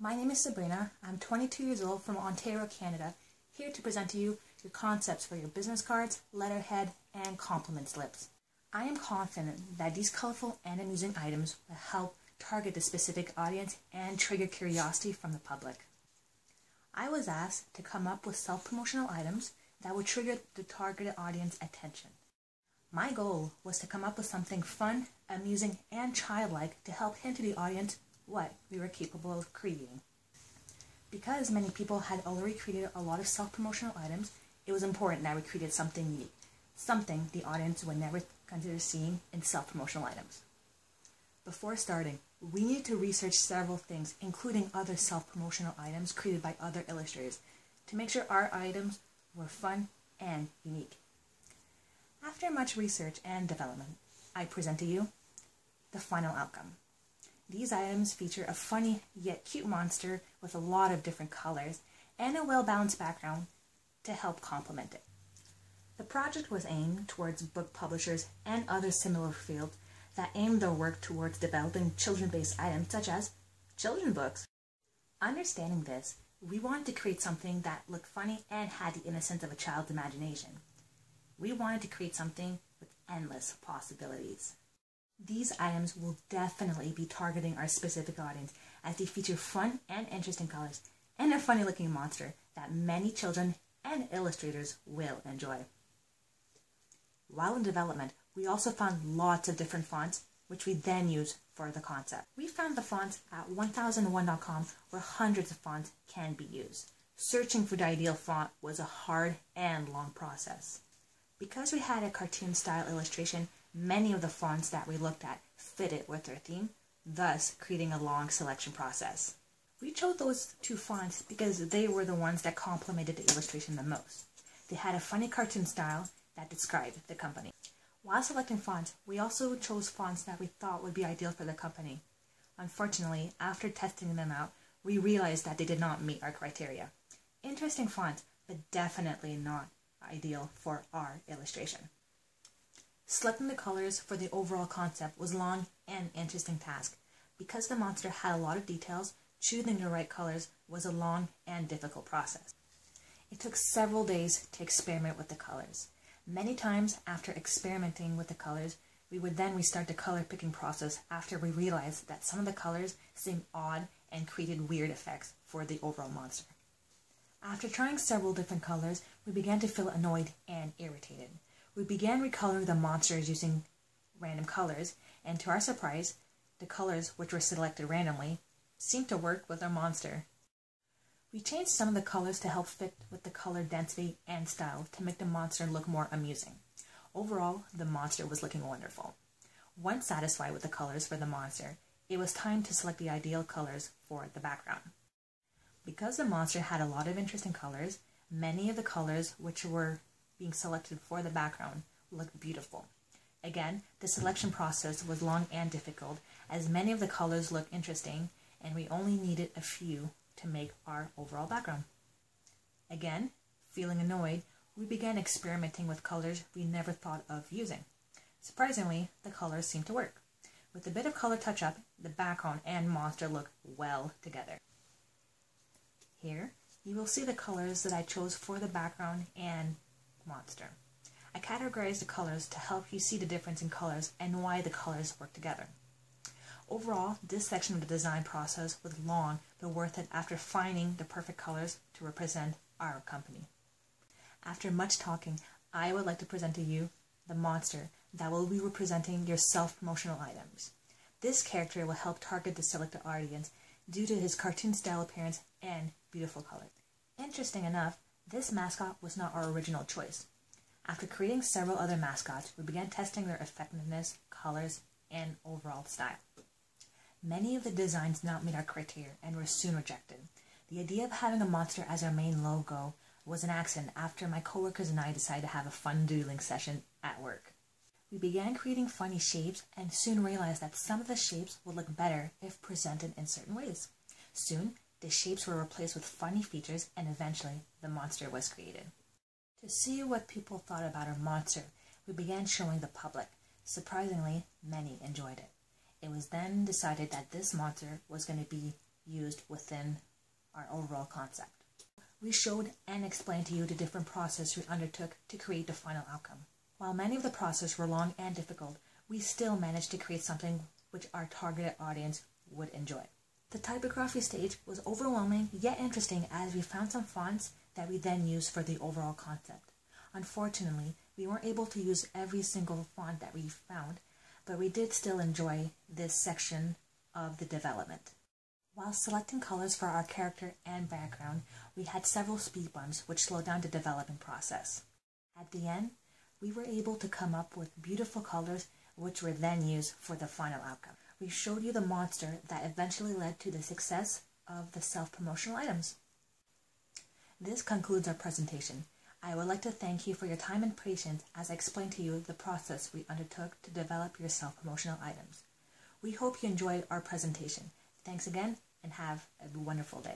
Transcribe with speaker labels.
Speaker 1: My name is Sabrina. I'm 22 years old from Ontario, Canada, here to present to you your concepts for your business cards, letterhead, and compliment slips. I am confident that these colorful and amusing items will help target the specific audience and trigger curiosity from the public. I was asked to come up with self-promotional items that would trigger the targeted audience attention. My goal was to come up with something fun, amusing, and childlike to help hint to the audience what we were capable of creating. Because many people had already created a lot of self-promotional items, it was important that we created something unique, something the audience would never consider seeing in self-promotional items. Before starting, we needed to research several things, including other self-promotional items created by other illustrators, to make sure our items were fun and unique. After much research and development, I present to you the final outcome. These items feature a funny yet cute monster with a lot of different colors and a well-balanced background to help complement it. The project was aimed towards book publishers and other similar fields that aim their work towards developing children-based items such as children's books. Understanding this, we wanted to create something that looked funny and had the innocence of a child's imagination. We wanted to create something with endless possibilities. These items will definitely be targeting our specific audience as they feature fun and interesting colors and a funny looking monster that many children and illustrators will enjoy. While in development, we also found lots of different fonts which we then used for the concept. We found the fonts at 1001.com where hundreds of fonts can be used. Searching for the ideal font was a hard and long process. Because we had a cartoon style illustration, many of the fonts that we looked at fitted with our theme, thus creating a long selection process. We chose those two fonts because they were the ones that complemented the illustration the most. They had a funny cartoon style that described the company. While selecting fonts, we also chose fonts that we thought would be ideal for the company. Unfortunately, after testing them out, we realized that they did not meet our criteria. Interesting fonts, but definitely not ideal for our illustration. Selecting the colors for the overall concept was a long and interesting task. Because the monster had a lot of details, choosing the right colors was a long and difficult process. It took several days to experiment with the colors. Many times after experimenting with the colors, we would then restart the color picking process after we realized that some of the colors seemed odd and created weird effects for the overall monster. After trying several different colors, we began to feel annoyed and irritated. We began recoloring the monsters using random colors, and to our surprise, the colors which were selected randomly seemed to work with our monster. We changed some of the colors to help fit with the color density and style to make the monster look more amusing. Overall, the monster was looking wonderful. Once satisfied with the colors for the monster, it was time to select the ideal colors for the background. Because the monster had a lot of interesting colors, many of the colors which were being selected for the background looked beautiful. Again, the selection process was long and difficult as many of the colors looked interesting and we only needed a few to make our overall background. Again, feeling annoyed, we began experimenting with colors we never thought of using. Surprisingly, the colors seemed to work. With a bit of color touch-up, the background and monster look well together. Here, you will see the colors that I chose for the background and monster. I categorized the colors to help you see the difference in colors and why the colors work together. Overall, this section of the design process was long but worth it after finding the perfect colors to represent our company. After much talking, I would like to present to you the monster that will be representing your self-promotional items. This character will help target the selected audience due to his cartoon style appearance and beautiful colors. Interesting enough, this mascot was not our original choice. After creating several other mascots, we began testing their effectiveness, colors, and overall style. Many of the designs did not meet our criteria and were soon rejected. The idea of having a monster as our main logo was an accident after my coworkers and I decided to have a fun doodling session at work. We began creating funny shapes and soon realized that some of the shapes would look better if presented in certain ways. Soon, the shapes were replaced with funny features and eventually the monster was created. To see what people thought about our monster, we began showing the public. Surprisingly, many enjoyed it. It was then decided that this monster was going to be used within our overall concept. We showed and explained to you the different processes we undertook to create the final outcome. While many of the processes were long and difficult, we still managed to create something which our targeted audience would enjoy. The typography stage was overwhelming yet interesting as we found some fonts that we then used for the overall concept. Unfortunately, we weren't able to use every single font that we found, but we did still enjoy this section of the development. While selecting colors for our character and background, we had several speed bumps which slowed down the development process. At the end, we were able to come up with beautiful colors which were then used for the final outcome. We showed you the monster that eventually led to the success of the self-promotional items. This concludes our presentation. I would like to thank you for your time and patience as I explained to you the process we undertook to develop your self-promotional items. We hope you enjoyed our presentation. Thanks again and have a wonderful day.